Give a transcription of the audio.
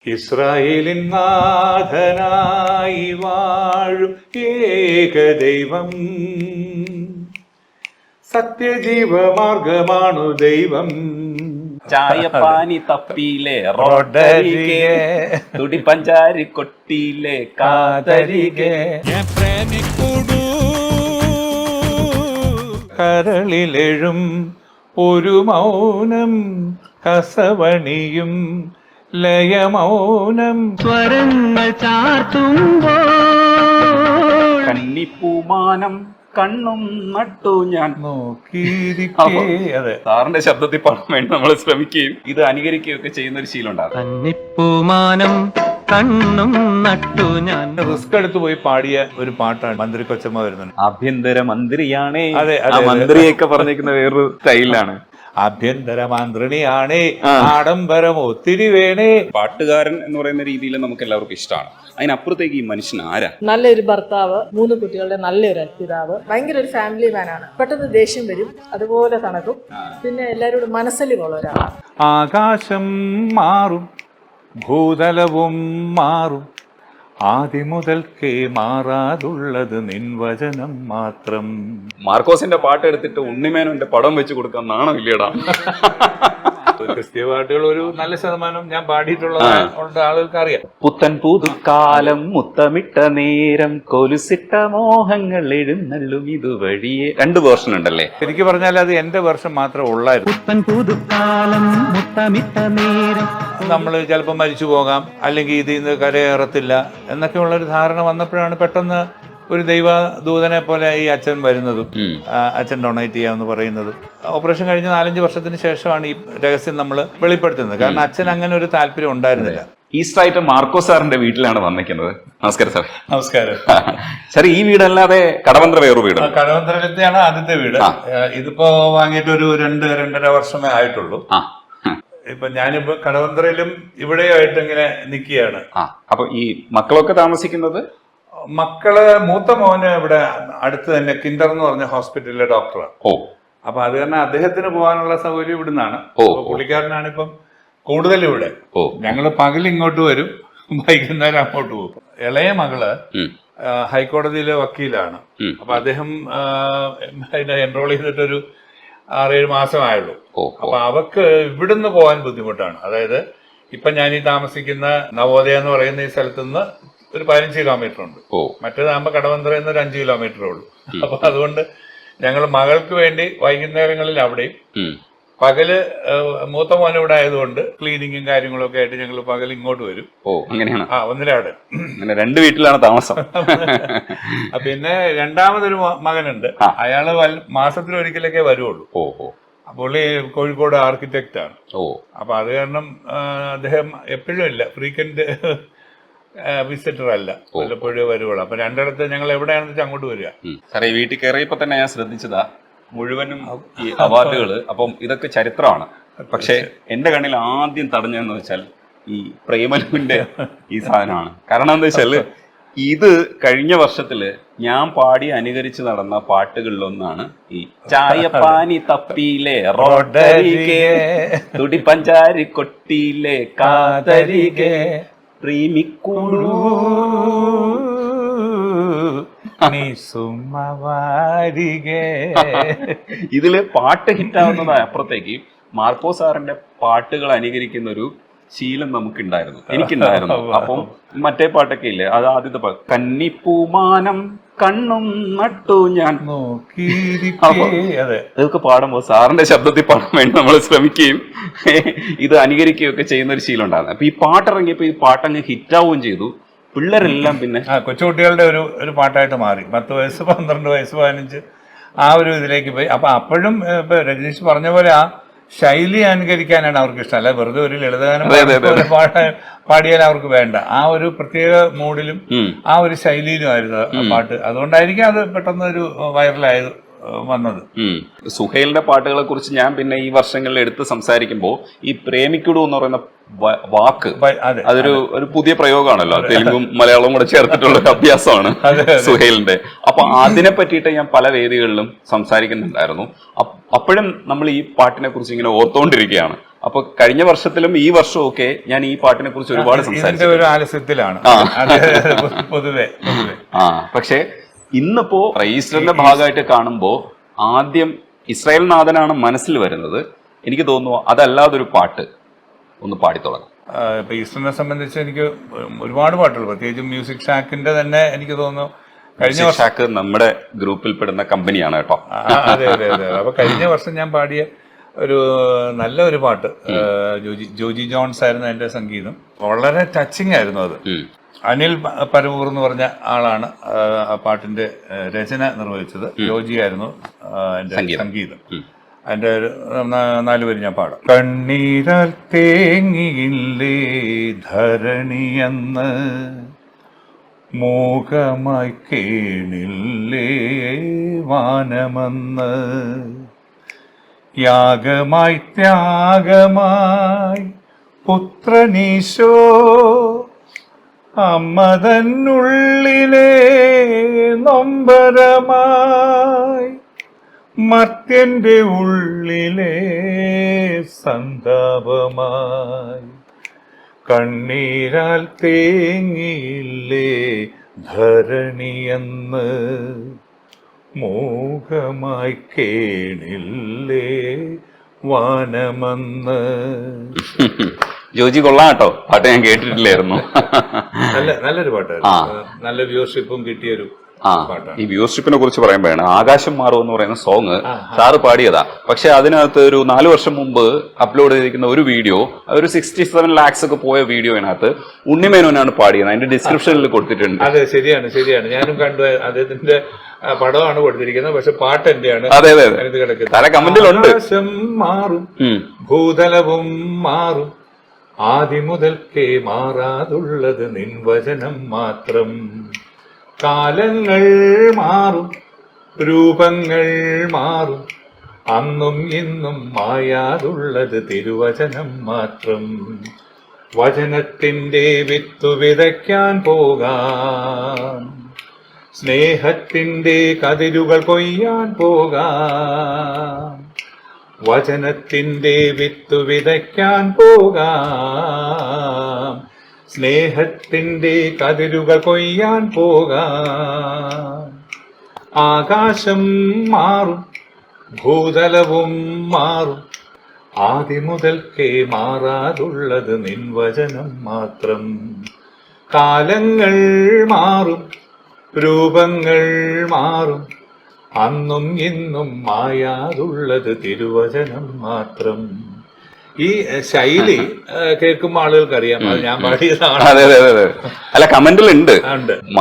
ഇസ്രായേലിൻ നാഥനായി വാഴും ഏകദൈവം, സത്യജീവമാർഗമാണു ദൈവം. ചായപ്പാനി തപ്പിയിലെ റോഡരികെ, തുടി പഞ്ചാരി കൊട്ടിയിലെ കാതരികെ, കരളിലെഴും ഒരു മൗനം, കസവണിയും ലയമൗനം, സ്വരങ്ങൾ ചാർത്തുമ്പോൾ കന്നിപ്പൂമാനം കണ്ണും നട്ടു ഞാൻ നോക്കിയിരിക്കേ. അതെ, സാറിന്റെ ശബ്ദത്തിൽ പാടാൻ വേണ്ടി നമ്മൾ ശ്രമിക്കുകയും ഇത് അനുകരിക്കുകയും ഒക്കെ ചെയ്യുന്ന ഒരു ശീലം ഉണ്ടാകും. കന്നിപ്പൂമാനം കണ്ണും നട്ടു ഞാൻ. റിസ്ക് എടുത്ത് പോയി പാടിയ ഒരു പാട്ടാണ് മന്ത്രി കൊച്ചമ്മ വരുന്നത്. ആഭ്യന്തര മന്ത്രിയാണേ. അതെ, ആ മന്ത്രിയൊക്കെ പറഞ്ഞിരിക്കുന്ന വേറൊരു സ്റ്റൈലാണ്. ആഭ്യന്തര മന്ത്രിണിയാണേ, ആഡംബരം ഒത്തിരി വേണേ. പാട്ടുകാരൻ എന്ന് പറയുന്ന രീതിയിൽ നമുക്ക് എല്ലാവർക്കും ഇഷ്ടമാണ്. അതിനപ്പുറത്തേക്ക് ഈ മനുഷ്യൻ ആരാ? നല്ലൊരു ഭർത്താവ്, 3 കുട്ടികളുടെ നല്ലൊരു പിതാവ്, ഭയങ്കര ഒരു ഫാമിലി മാനാണ്. പെട്ടെന്ന് ദേഷ്യം വരും, അതുപോലെ തണക്കും. പിന്നെ എല്ലാവരോടും മനസ്സിലുള്ള ഒരാളാണ്. ആകാശം മാറും, ഭൂതലവും മാറും, ആദിമുതൽക്കേ മാറാതുള്ളത് നിൻവചനം മാത്രം. മാർക്കോസിന്റെ പാട്ട് എടുത്തിട്ട് ഉണ്ണിമേനോന്റെ പടം വെച്ച് കൊടുക്കാൻ നാണമില്ലടാ. ക്രിസ്തീയ പാട്ടുകൾ ഒരു നല്ല ശതമാനം ഞാൻ പാടിയിട്ടുള്ള ആളുകൾക്ക് അറിയാം. പുത്തൻ പുതുക്കാലം മുത്തമിട്ട നേരം കൊലുസിട്ട മോഹങ്ങൾ എഴുന്നള്ളും ഇതുവഴിയെ 2 വേർഷൻ ഉണ്ടല്ലേ? ശരിക്കും പറഞ്ഞാൽ അത് എന്റെ വർഷം മാത്രമേ ഉള്ളായിരുന്നു. പുത്തൻ പുതുക്കാലം മുത്തമിട്ട നേരം നമ്മൾ ചിലപ്പോൾ മരിച്ചു പോകാം, അല്ലെങ്കിൽ ഇതിൽ നിന്ന് കരയേറത്തില്ല എന്നൊക്കെയുള്ളൊരു ധാരണ വന്നപ്പോഴാണ് പെട്ടെന്ന് ഒരു ദൈവദൂതനെ പോലെ ഈ അച്ഛൻ വരുന്നതും അച്ഛൻ ഡൊണേറ്റ് ചെയ്യാമെന്ന് പറയുന്നതും. ഓപ്പറേഷൻ കഴിഞ്ഞ 4-5 വർഷത്തിന് ശേഷമാണ് ഈ രഹസ്യം നമ്മൾ വെളിപ്പെടുത്തുന്നത്. കാരണം അച്ഛൻ അങ്ങനെ ഒരു താല്പര്യം ഉണ്ടായിരുന്നില്ല. ഈസ്റ്റർ ആയിട്ട് മാർക്കോ സാറിന്റെ വീട്ടിലാണ് വന്നിരിക്കുന്നത്. നമസ്കാരം സാർ. നമസ്കാരം സാർ, ഈ വീടല്ലാതെ കടവന്ത്ര വേറൊരു വീട്? കടവന്ത്രയിലത്തെയാണ് ആദ്യത്തെ വീട്. ഇതിപ്പോ വാങ്ങിയിട്ട് ഒരു 2-2.5 വർഷമേ ആയിട്ടുള്ളൂ. ഇപ്പൊ ഞാനിപ്പോ കടവന്ത്രയിലും ഇവിടെയായിട്ട് ഇങ്ങനെ നിൽക്കുകയാണ്. അപ്പൊ ഈ മക്കളൊക്കെ താമസിക്കുന്നത്? മക്കള് മൂത്ത മോന് ഇവിടെ അടുത്ത് തന്നെ കിൻഡർ എന്ന് പറഞ്ഞ ഹോസ്പിറ്റലിലെ ഡോക്ടറാണ്. അപ്പൊ അത് കാരണം അദ്ദേഹത്തിന് പോകാനുള്ള സൗകര്യം ഇവിടുന്നാണ്. പുള്ളിക്കാരനാണിപ്പം കൂടുതൽ ഇവിടെ. ഞങ്ങള് പകൽ ഇങ്ങോട്ട് വരും, വൈകുന്നേരം അങ്ങോട്ട് പോകും. ഇളയ മകള് ഹൈക്കോടതിയിലെ വക്കീലാണ്. അപ്പൊ അദ്ദേഹം എൻറോൾ ചെയ്തിട്ടൊരു 6-7 മാസമായുള്ളൂ. അപ്പൊ അവക്ക് ഇവിടുന്ന് പോകാൻ ബുദ്ധിമുട്ടാണ്. അതായത് ഇപ്പൊ ഞാൻ ഈ താമസിക്കുന്ന നവോദയ എന്ന് പറയുന്ന ഈ സ്ഥലത്ത് നിന്ന് ഒരു 15 കിലോമീറ്റർ ഉണ്ട്. മറ്റേതാകുമ്പോ കടവന്ത്രയിൽ നിന്ന് ഒരു 5 കിലോമീറ്ററേ ഉള്ളൂ. അപ്പൊ അതുകൊണ്ട് ഞങ്ങൾ മകൾക്ക് വേണ്ടി വൈകുന്നേരങ്ങളിൽ അവിടെയും, പകല് മൂത്ത മോൻ ഇവിടെ ആയതുകൊണ്ട് ക്ലീനിങ്ങും കാര്യങ്ങളും ഒക്കെ ആയിട്ട് ഞങ്ങൾ പകൽ ഇങ്ങോട്ട് വരും. അങ്ങനെയാണ്. ഒന്നിലാട്. അങ്ങനെ 2 വീട്ടിലാണ് താമസം. പിന്നെ രണ്ടാമതൊരു മകനുണ്ട്. അയാള് മാസത്തിലൊരിക്കലൊക്കെ വരുള്ളൂ. പുള്ളി കോഴിക്കോട് ആർക്കിടെക്റ്റ് ആണ്. അപ്പൊ അത് കാരണം അദ്ദേഹം എപ്പോഴും ഇല്ല, ഫ്രീക്വന്റ് വിസിറ്റർ അല്ല, വല്ലപ്പോഴേ വരുവുള്ളൂ. അപ്പൊ രണ്ടിടത്ത് ഞങ്ങൾ എവിടെയാണെന്ന് വെച്ചാൽ അങ്ങോട്ട് വരിക. സാറേ, ഈ വീട്ടിൽ കയറിയപ്പോ തന്നെ ഞാൻ ശ്രദ്ധിച്ചതാ മുഴുവനും ഈ അവാർഡുകള്. അപ്പം ഇതൊക്കെ ചരിത്രമാണ്. പക്ഷെ എന്റെ കണ്ണിൽ ആദ്യം തടഞ്ഞതെന്ന് വെച്ചാൽ ഈ പ്രേമലുവിന്റെ ഈ സാധനമാണ്. കാരണം എന്താ വെച്ചാല് ഇത് കഴിഞ്ഞ വർഷത്തില് ഞാൻ പാടി അനുകരിച്ച് നടന്ന പാട്ടുകളിലൊന്നാണ് ഈ ചായപ്പാനി തപ്പിയിലെ റോഡരികെ, തുടി പഞ്ചാരി കൊട്ടിയിലെ കാതരികെ, പ്രേമിക്കൂടൂ നീ സുമവാരികേ. ഇതില് പാട്ട് ഹിറ്റാവുന്നതായ അപ്പുറത്തേക്ക് മാർക്കോ സാറിന്റെ പാട്ടുകൾ അനുകരിക്കുന്ന ഒരു ശീലം നമുക്കുണ്ടായിരുന്നു, എനിക്കുണ്ടായിരുന്നു. അപ്പം മറ്റേ പാട്ടൊക്കെ ഇല്ലേ, അത് ആദ്യത്തെ പാട്ട് കന്നിപ്പൂമാനം കണ്ണും നട്ടു ഞാൻ ഇതൊക്കെ പാടുമ്പോൾ സാറിന്റെ ശബ്ദത്തിൽ പാടാൻ വേണ്ടി നമ്മൾ ശ്രമിക്കുകയും ഇത് അനുകരിക്കുകയും ഒക്കെ ചെയ്യുന്ന ഒരു ശീലം ഉണ്ടായിരുന്നു. അപ്പൊ ഈ പാട്ടിറങ്ങിയപ്പോ ഈ പാട്ടങ്ങ് ഹിറ്റാവുകയും ചെയ്തു. പിള്ളേരെല്ലാം പിന്നെ കൊച്ചുകുട്ടികളുടെ ഒരു പാട്ടായിട്ട് മാറി. 10 വയസ്സ് 12 വയസ്സ് 15 ആ ഒരു ഇതിലേക്ക് പോയി. അപ്പൊ അപ്പോഴും ഇപ്പൊ രജനീഷ് പറഞ്ഞ പോലെ ആ ശൈലി അനുകരിക്കാനാണ് അവർക്ക് ഇഷ്ടം. അല്ല വെറുതെ ഒരു ലളിതഗാനം പാടിയാൽ അവർക്ക് വേണ്ട. ആ ഒരു പ്രത്യേക മൂഡിലും ആ ഒരു ശൈലിയിലും ആയിരുന്നു പാട്ട്. അതുകൊണ്ടായിരിക്കും അത് പെട്ടെന്ന് ഒരു വൈറലായത് വന്നത്. സുഹേലിന്റെ പാട്ടുകളെ കുറിച്ച് ഞാൻ പിന്നെ ഈ വർഷങ്ങളിൽ എടുത്ത് സംസാരിക്കുമ്പോൾ ഈ പ്രേമിക്കുടു എന്ന് പറയുന്ന വാക്ക് അതെ, ഒരു പുതിയ പ്രയോഗമാണല്ലോ, തെലുങ്കും മലയാളവും കൂടെ ചേർത്തിട്ടുള്ള ഒരു അഭ്യാസമാണ് സുഹേലിന്റെ. അപ്പൊ അതിനെ പറ്റിയിട്ട് ഞാൻ പല വേദികളിലും സംസാരിക്കുന്നുണ്ടായിരുന്നു. അപ്പോഴും നമ്മൾ ഈ പാട്ടിനെ കുറിച്ച് ഇങ്ങനെ ഓർത്തുകൊണ്ടിരിക്കുകയാണ്. അപ്പൊ കഴിഞ്ഞ വർഷത്തിലും ഈ വർഷവും ഒക്കെ ഞാൻ ഈ പാട്ടിനെ കുറിച്ച് ഒരുപാട് സംസാരിച്ചു. ഒരു ആലസ്യത്തിലാണ് പൊതുവെ. പക്ഷെ ഇന്നിപ്പോ ഈസ്റ്ററിന്റെ ഭാഗമായിട്ട് കാണുമ്പോ ആദ്യം ഇസ്രായേൽ നാഥനാണ് മനസ്സിൽ വരുന്നത്. എനിക്ക് തോന്നുന്നു അതല്ലാതൊരു പാട്ട് ഒന്ന് പാടിത്തുടങ്ങാം. ഇപ്പൊ ഈസ്റ്ററിനെ സംബന്ധിച്ച് എനിക്ക് ഒരുപാട് പാട്ടുകൾ, പ്രത്യേകിച്ച് മ്യൂസിക് ഷാക്കിന്റെ തന്നെ എനിക്ക് തോന്നുന്നു കഴിഞ്ഞ ഷാക്ക് നമ്മുടെ ഗ്രൂപ്പിൽ പെടുന്ന കമ്പനിയാണ് കേട്ടോ. അതെ അതെ അതെ. അപ്പൊ കഴിഞ്ഞ വർഷം ഞാൻ പാടിയ ഒരു നല്ല ഒരു പാട്ട്, ജോജി ജോൺസ് ആയിരുന്നു എന്റെ സംഗീതം. വളരെ ടച്ചിങ് ആയിരുന്നു അത്. അനിൽ പരവൂർ എന്ന് പറഞ്ഞ ആളാണ് ആ പാട്ടിന്റെ രചന നിർവഹിച്ചത്. ജോജി ആയിരുന്നു എന്റെ സംഗീതം. അതിന്റെ 4 വരി ഞാൻ പാടാം. കണ്ണീരാൽ തേങ്ങിയില്ലേ ധരണിയെന്ന്, മൂകമായി കേണില്ലേ വാനമെന്ന്, യാഗമായി ത്യാഗമായി പുത്രനീശോ, അമ്മതന്നുള്ളിലെ നൊമ്പരമായി, മർത്യന്റെ ഉള്ളിലെ സന്താപമായി, കണ്ണീരാൽ തേങ്ങിയില്ലേ ധരണിയെന്ന്, മൂകമായി കേണില്ലേ വാനമെന്ന്. ജോജി കൊള്ളാം കേട്ടോ, പാട്ട് ഞാൻ കേട്ടിട്ടില്ലായിരുന്നു. നല്ലൊരു പാട്ടായിരുന്നു. നല്ല വ്യൂവർഷിപ്പും കിട്ടിയൊരു പാട്ടാണ്. ഈ വ്യൂവർഷിപ്പിനെ കുറിച്ച് പറയുമ്പോഴാണ് ആകാശം മാറും എന്ന് പറയുന്ന സോങ് സാറ് പാടിയതാ. പക്ഷെ അതിനകത്ത് ഒരു 4 വർഷം മുമ്പ് അപ്ലോഡ് ചെയ്തിരിക്കുന്ന ഒരു വീഡിയോ, ഒരു 67 lakhs ഒക്കെ പോയ വീഡിയോയിനകത്ത് ഉണ്ണിമേനോനാണ് പാടിയത്. അതിന്റെ ഡിസ്ക്രിപ്ഷനിൽ കൊടുത്തിട്ടുണ്ട്. അതെ, ശരിയാണ്. ഞാനും കണ്ടു. അദ്ദേഹത്തിന്റെ പടമാണ് കൊടുത്തിരിക്കുന്നത്, പക്ഷെ പാട്ട് എന്റെയാണ്. അതെ അതെ, പല കമന്റിലുണ്ട്. ആകാശം മാറും, ഭൂതലവും മാറും, ആദ്യം മുതൽക്കേ മാറാതുള്ളത് നിൻ വചനം മാത്രം. കാലങ്ങൾ മാറും, രൂപങ്ങൾ മാറും, അന്നും ഇന്നും മായാതുള്ളത് തിരുവചനം മാത്രം. വചനത്തിന്റെ വിത്തു വിതയ്ക്കാൻ പോകാം, സ്നേഹത്തിന്റെ കതിരുകൾ കൊയ്യാൻ പോകാം. വചനത്തിന്റെ വിത്തു വിതയ്ക്കാൻ പോകാം, സ്നേഹത്തിന്റെ കതിരുകൾ കൊയ്യാൻ പോകാം. ആകാശം മാറും, ഭൂതലവും മാറും, ആദ്യം മുതൽക്കേ മാറാതുള്ളത് നിൻ വചനം മാത്രം. കാലങ്ങൾ മാറും, രൂപങ്ങൾ മാറും, അന്നും ഇന്നും മായാതുള്ളത് തിരുവചനം മാത്രം. ഈ ശൈലി കേൾക്കുമ്പോൾ ആളുകൾക്ക് അറിയാം, അത് ഞാൻ പാടിയതാണ്. അല്ല, കമന്റിലുണ്ട്.